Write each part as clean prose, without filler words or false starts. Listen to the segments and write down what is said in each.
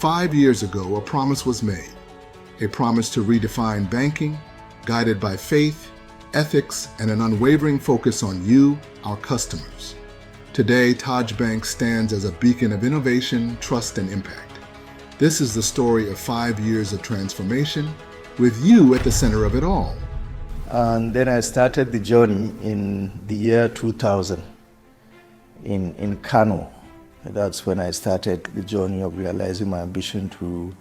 5 years ago, a promise was made. A promise to redefine banking, guided by faith, ethics, and an unwavering focus on you, our customers. Today, TAJBank stands as a beacon of innovation, trust, and impact. This is the story of 5 years of transformation, with you at the center of it all. And then I started the journey in the year 2000 in Kano. That's when I started the journey of realizing my ambition to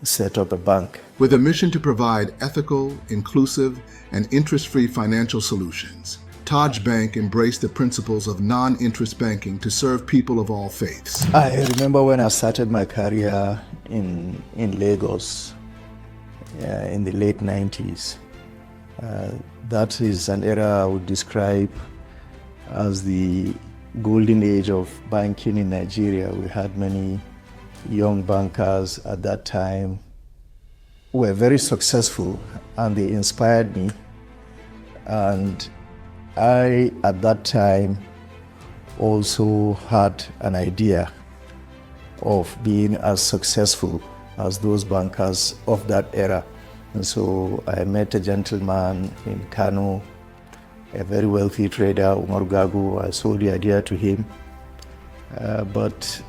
set up a bank. With a mission to provide ethical, inclusive, and interest-free financial solutions, TAJBank embraced the principles of non-interest banking to serve people of all faiths. I remember when I started my career in Lagos in the late 90s. That is an era I would describe as the golden age of banking in Nigeria. We had many young bankers at that time who were very successful, and they inspired me. And I, at that time, also had an idea of being as successful as those bankers of that era. And so I met a gentleman in Kano, a very wealthy trader, Umar Gago. I sold the idea to him. But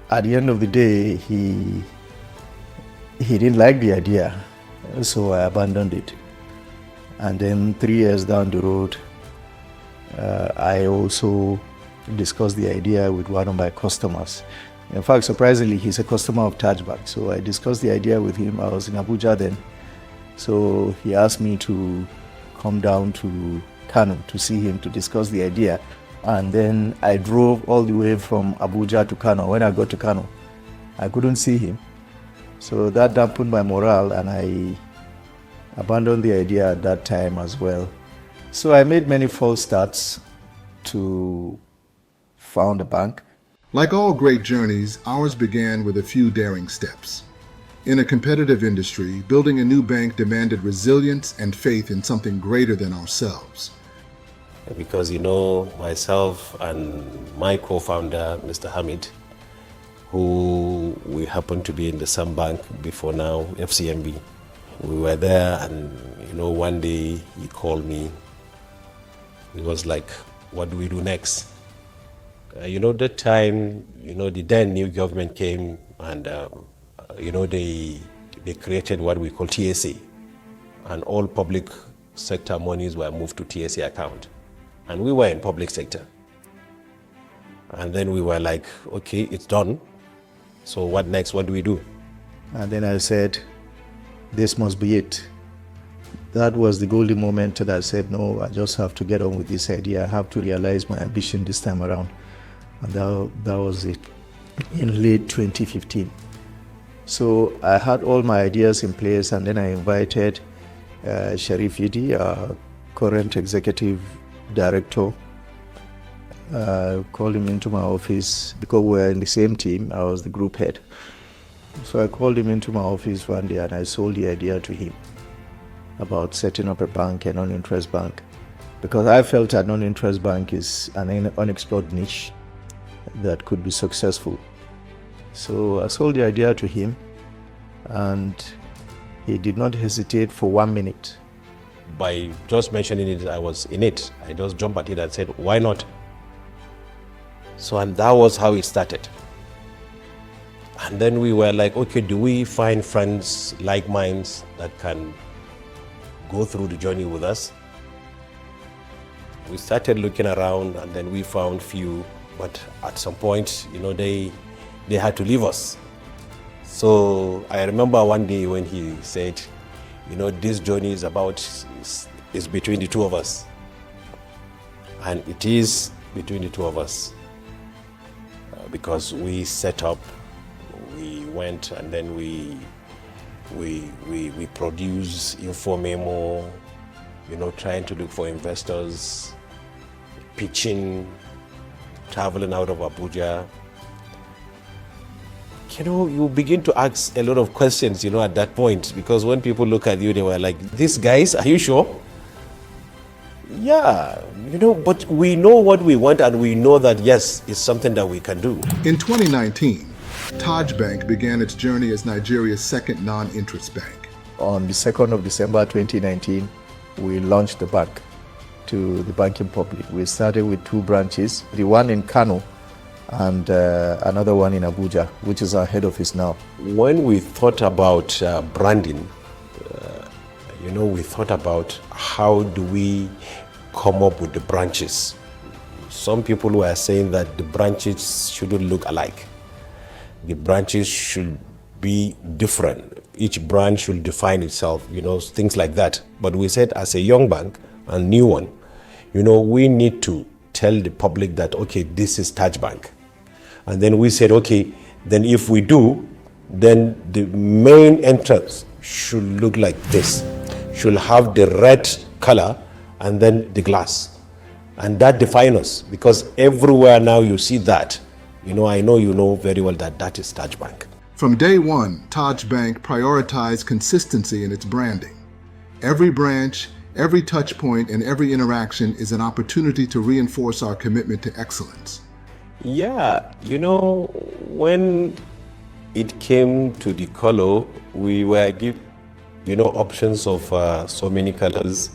at the end of the day, he didn't like the idea, so I abandoned it. And then 3 years down the road, I also discussed the idea with one of my customers. In fact, surprisingly, he's a customer of TAJBank. So I discussed the idea with him. I was in Abuja then. So he asked me to come down to Kano to see him to discuss the idea. And then I drove all the way from Abuja to Kano. When I got to Kano, I couldn't see him. So that dampened my morale, and I abandoned the idea at that time as well. So I made many false starts to found a bank. Like all great journeys, ours began with a few daring steps. In a competitive industry, building a new bank demanded resilience and faith in something greater than ourselves. Because, myself and my co-founder, Mr. Hamid, who we happened to be in the same bank before now, FCMB. We were there, and, one day he called me. He was like, what do we do next? That time, the then new government came, and, they created what we call TSA. And all public sector monies were moved to TSA account. And we were in public sector. And then we were like, okay, it's done. So what next? What do we do? And then I said, this must be it. That was the golden moment that I said, no, I just have to get on with this idea. I have to realize my ambition this time around. And that was it in late 2015. So I had all my ideas in place, and then I invited Sharif Idi, our current executive director. Called him into my office because we were in the same team. I was the group head. So I called him into my office one day, and I sold the idea to him about setting up a bank, a non-interest bank, because I felt a non-interest bank is an unexplored niche that could be successful. So I sold the idea to him, and he did not hesitate for 1 minute. By just mentioning it, I was in it. I just jumped at it and said, why not? So, and that was how it started. And then we were like, okay, do we find friends like minds that can go through the journey with us? We started looking around, and then we found few, but at some point, they had to leave us. So I remember one day when he said, this journey is between the two of us. And it is between the two of us. Because we set up, we went, and then we produce info memo, trying to look for investors, pitching, traveling out of Abuja. You begin to ask a lot of questions, at that point, because when people look at you, they were like, these guys, are you sure? Yeah, but we know what we want, and we know that, yes, it's something that we can do. In 2019, TAJBank began its journey as Nigeria's second non-interest bank. On the 2nd of December 2019, we launched the bank to the banking public. We started with 2 branches, the one in Kano and another one in Abuja, which is our head office now. When we thought about branding, we thought about how do we come up with the branches. Some people were saying that the branches shouldn't look alike. The branches should be different. Each branch should define itself, things like that. But we said as a young bank, a new one, we need to tell the public that, okay, this is TAJBank. And then we said, okay, then if we do, then the main entrance should look like this. Should have the red color and then the glass. And that defines us, because everywhere now you see that, I know you know very well that that is TAJBank. From day one, TAJBank prioritized consistency in its branding. Every branch, every touch point, and every interaction is an opportunity to reinforce our commitment to excellence. Yeah, when it came to the color, we were given, options of so many colors.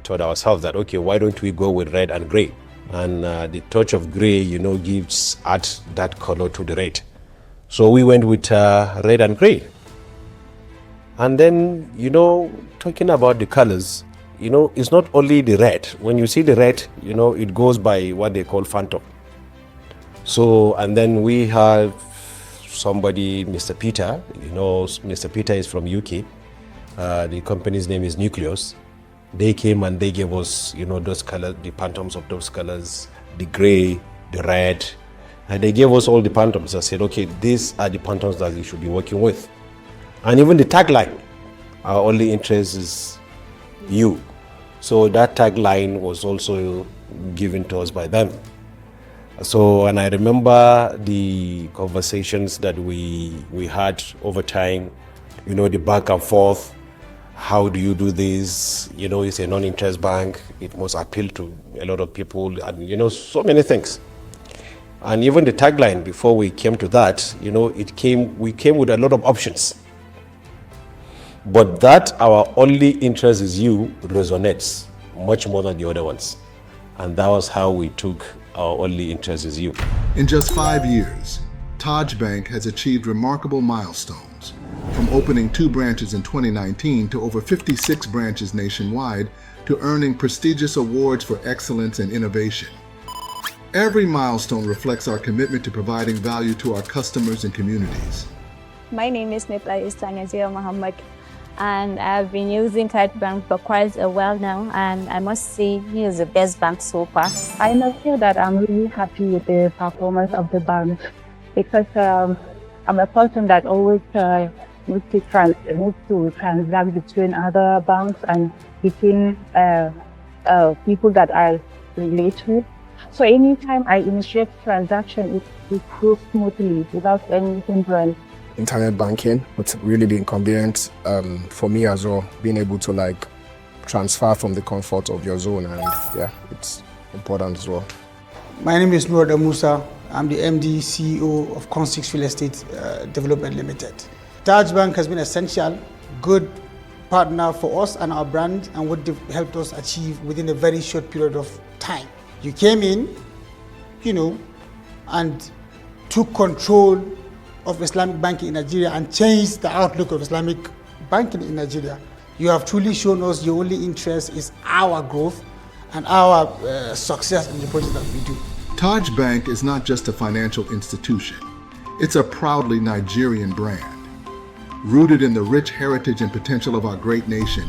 Told ourselves that, okay, why don't we go with red and gray? And the touch of gray, adds that color to the red. So we went with red and gray. And then, talking about the colors, it's not only the red. When you see the red, it goes by what they call phantom. So, and then we have somebody, Mr. Peter, Mr. Peter is from UK. The company's name is Nucleus. They came and they gave us, those colors, the phantoms of those colors, the gray, the red, and they gave us all the phantoms. I said, okay, these are the phantoms that we should be working with. And even the tagline, our only interest is you. So that tagline was also given to us by them. So, and I remember the conversations that we had over time, the back and forth. How do you do this? It's a non-interest bank. It must appeal to a lot of people and, so many things. And even the tagline, before we came to that, we came with a lot of options. But that our only interest is you resonates much more than the other ones. And that was how we took our only interest is you. In just 5 years, TAJBank has achieved remarkable milestones, from opening 2 branches in 2019 to over 56 branches nationwide, to earning prestigious awards for excellence and innovation. Every milestone reflects our commitment to providing value to our customers and communities. My name is Nipla Istangazia Muhammad, and I've been using TAJBank for quite a while now, and I must say he is the best bank so far. I must say that I'm really happy with the performance of the bank, because I'm a person that always needs to transact between other banks and between people that I relate with. So anytime I initiate transaction, it goes smoothly without any hindrance. Internet banking, it's really been convenient for me as well, being able to transfer from the comfort of your zone, and yeah, it's important as well. My name is Noor Musa. I'm the MD CEO of Con6 Real Estate Development Limited. TAJBank has been essential, good partner for us and our brand, and what they've helped us achieve within a very short period of time. You came in, and took control of Islamic banking in Nigeria and changed the outlook of Islamic banking in Nigeria. You have truly shown us your only interest is our growth and our success in the project that we do. TAJBank is not just a financial institution. It's a proudly Nigerian brand. Rooted in the rich heritage and potential of our great nation,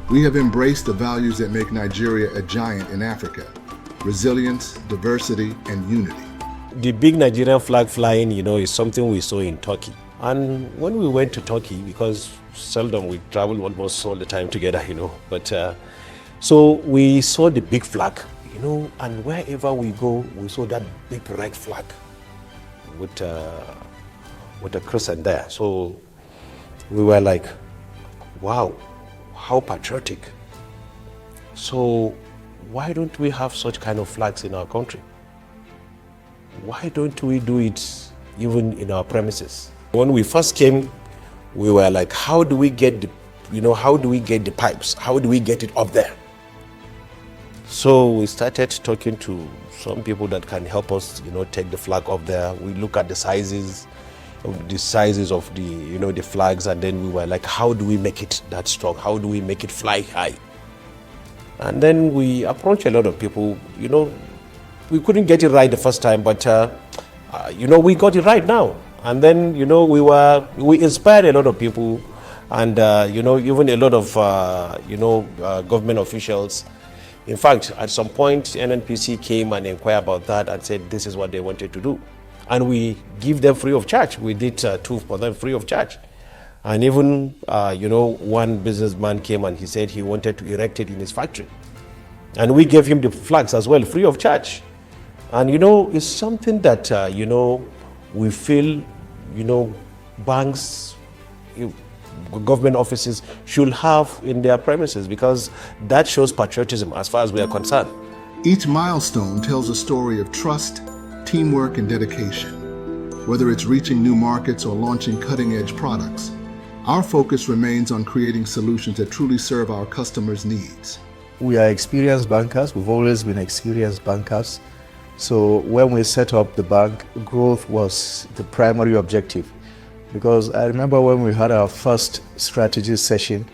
we have embraced the values that make Nigeria a giant in Africa: resilience, diversity, and unity. The big Nigerian flag flying, is something we saw in Turkey. And when we went to Turkey, because seldom we travel almost all the time together, but so we saw the big flag, and wherever we go, we saw that big red flag with a crescent there. So we were like, wow, how patriotic. So why don't we have such kind of flags in our country? Why don't we do it even in our premises. When we first came, we were like, how do we get the pipes? How do we get it up there? So we started talking to some people that can help us, take the flag up there. We look at the sizes of the flags, and then we were like, how do we make it that strong? How do we make it fly high? And then we approached a lot of people. We couldn't get it right the first time, but we got it right now. And then we inspired a lot of people, and even a lot of government officials. In fact, at some point, NNPC came and inquired about that and said this is what they wanted to do, and we give them free of charge. We did 2 for them free of charge. And even, one businessman came and he said he wanted to erect it in his factory. And we gave him the flags as well, free of charge. And, it's something that, we feel, banks, government offices should have in their premises, because that shows patriotism as far as we are concerned. Each milestone tells a story of trust, teamwork, and dedication. Whether it's reaching new markets or launching cutting-edge products, our focus remains on creating solutions that truly serve our customers' needs. We are experienced bankers. We've always been experienced bankers. So when we set up the bank, growth was the primary objective. Because I remember when we had our first strategy session,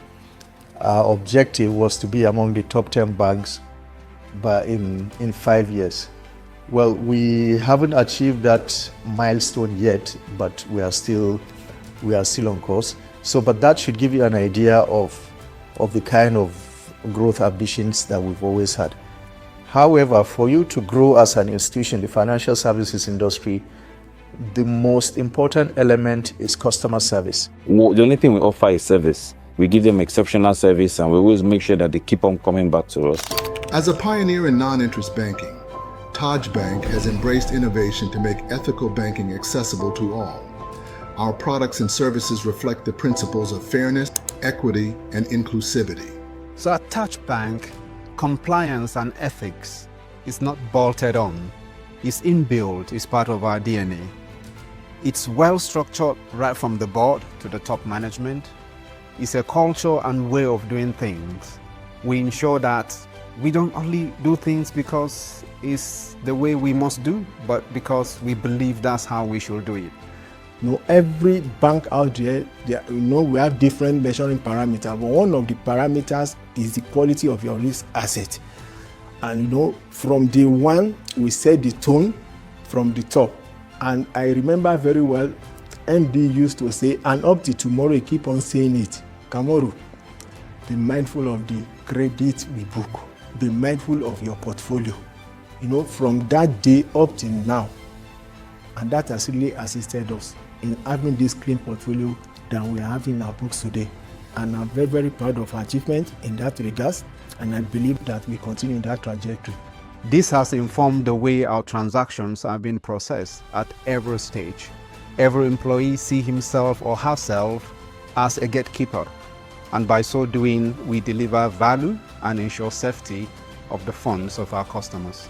our objective was to be among the top 10 banks in 5 years. Well, we haven't achieved that milestone yet, but we are still on course. So, but that should give you an idea of the kind of growth ambitions that we've always had. However, for you to grow as an institution, the financial services industry, the most important element is customer service. The only thing we offer is service. We give them exceptional service, and we always make sure that they keep on coming back to us. As a pioneer in non-interest banking, TAJBank has embraced innovation to make ethical banking accessible to all. Our products and services reflect the principles of fairness, equity, and inclusivity. So at TAJBank, compliance and ethics is not bolted on. It's inbuilt, it's part of our DNA. It's well structured right from the board to the top management. It's a culture and way of doing things. We ensure that we don't only do things because it's the way we must do, but because we believe that's how we should do it. Every bank out there, we have different measuring parameters, but one of the parameters is the quality of your risk asset. And from day one, we set the tone from the top. And I remember very well, MD used to say, and up to tomorrow, you keep on saying it. Kamoru, be mindful of the credit we book. Be mindful of your portfolio. From that day up till now. And that has really assisted us in having this clean portfolio that we are having in our books today. And I'm very, very proud of our achievement in that regard. And I believe that we continue in that trajectory. This has informed the way our transactions are being processed at every stage. Every employee sees himself or herself as a gatekeeper. And by so doing, we deliver value and ensure safety of the funds of our customers.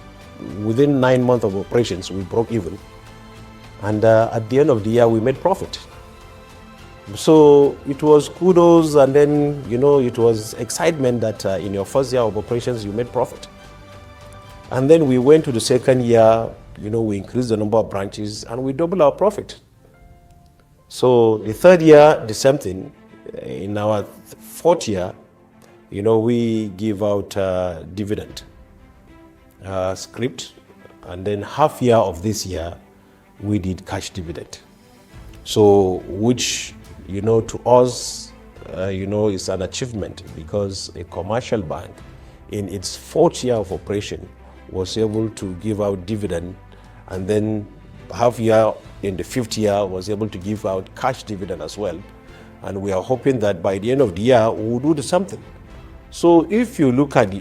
Within 9 months of operations, we broke even. And at the end of the year, we made profit. So it was kudos, and then, it was excitement that in your first year of operations, you made profit. And then we went to the second year, we increased the number of branches and we doubled our profit. So the third year, the same thing. In our fourth year, we give out dividend script, and then half year of this year, we did cash dividend. So which, to us, is an achievement, because a commercial bank in its fourth year of operation was able to give out dividend, and then half year in the fifth year was able to give out cash dividend as well. And we are hoping that by the end of the year, we'll do the something. So if you look at the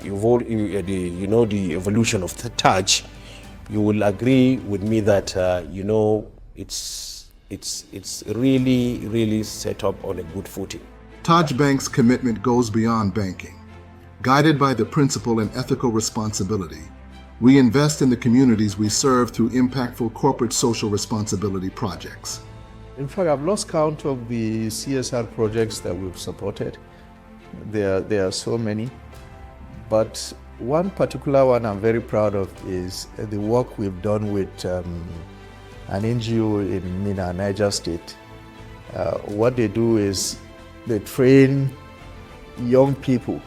evolution of the TAJ, you will agree with me that it's really, really set up on a good footing. TAJBank's commitment goes beyond banking. Guided by the principle and ethical responsibility, We invest in the communities we serve through impactful corporate social responsibility projects. In fact, I've lost count of the CSR projects that we've supported. There are so many, but one particular one I'm very proud of is the work we've done with an NGO in Mina, Niger State. What they do is they train young people,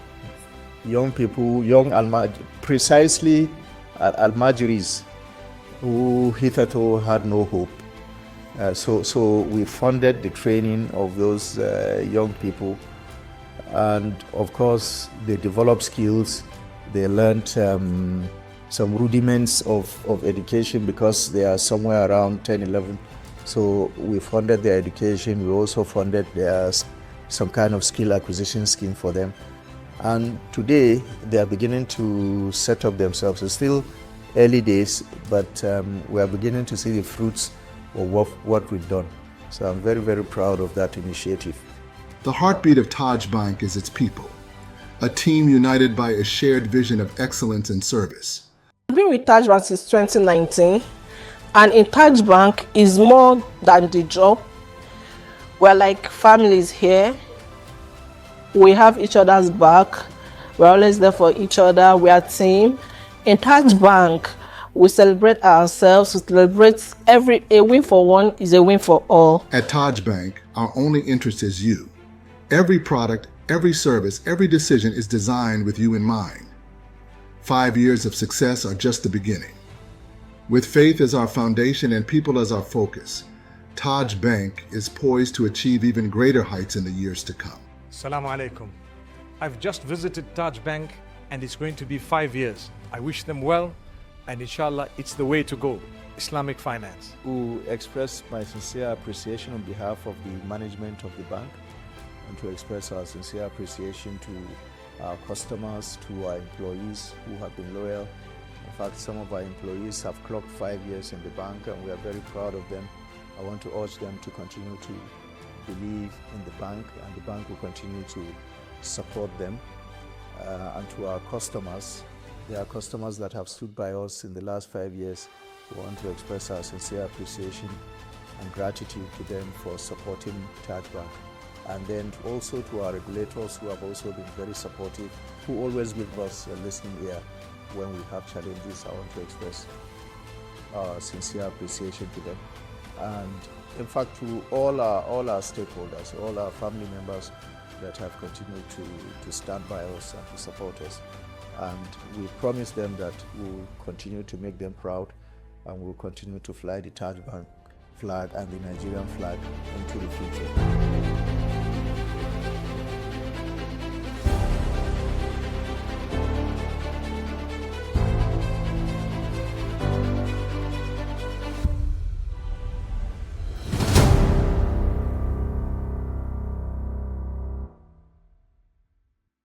precisely Almajiris who hitherto had no hope. So we funded the training of those young people, and of course they developed skills. They learned some rudiments of education because they are somewhere around 10, 11. So we funded their education. We also funded some kind of skill acquisition scheme for them. And today they are beginning to set up themselves. It's still early days, but we are beginning to see the fruits of what we've done. So I'm very, very proud of that initiative. The heartbeat of TAJBank is its people, a team united by a shared vision of excellence and service. I've been with TAJBank since 2019, and in TAJBank is more than the job. We're like families here. We have each other's back. We're always there for each other. We are a team. In TAJBank, we celebrate ourselves. We celebrate a win for one is a win for all. At TAJBank, our only interest is you. Every product, every service, every decision is designed with you in mind. 5 years of success are just the beginning. With faith as our foundation and people as our focus, TAJBank is poised to achieve even greater heights in the years to come. Assalamu alaikum. I've just visited TAJBank and it's going to be 5 years. I wish them well, and inshallah it's the way to go. Islamic finance. To express my sincere appreciation on behalf of the management of the bank, and to express our sincere appreciation to our customers, to our employees who have been loyal. In fact, some of our employees have clocked 5 years in the bank, and we are very proud of them. I want to urge them to continue to believe in the bank, and the bank will continue to support them. And to our customers, there are customers that have stood by us in the last 5 years. We want to express our sincere appreciation and gratitude to them for supporting TAJBank. And then also to our regulators who have also been very supportive, who always give us a listening ear when we have challenges. I want to express our sincere appreciation to them. And in fact, to all our stakeholders, all our family members that have continued to stand by us and to support us. And we promise them that we'll continue to make them proud, and we'll continue to fly the TAJBank flag and the Nigerian flag into the future.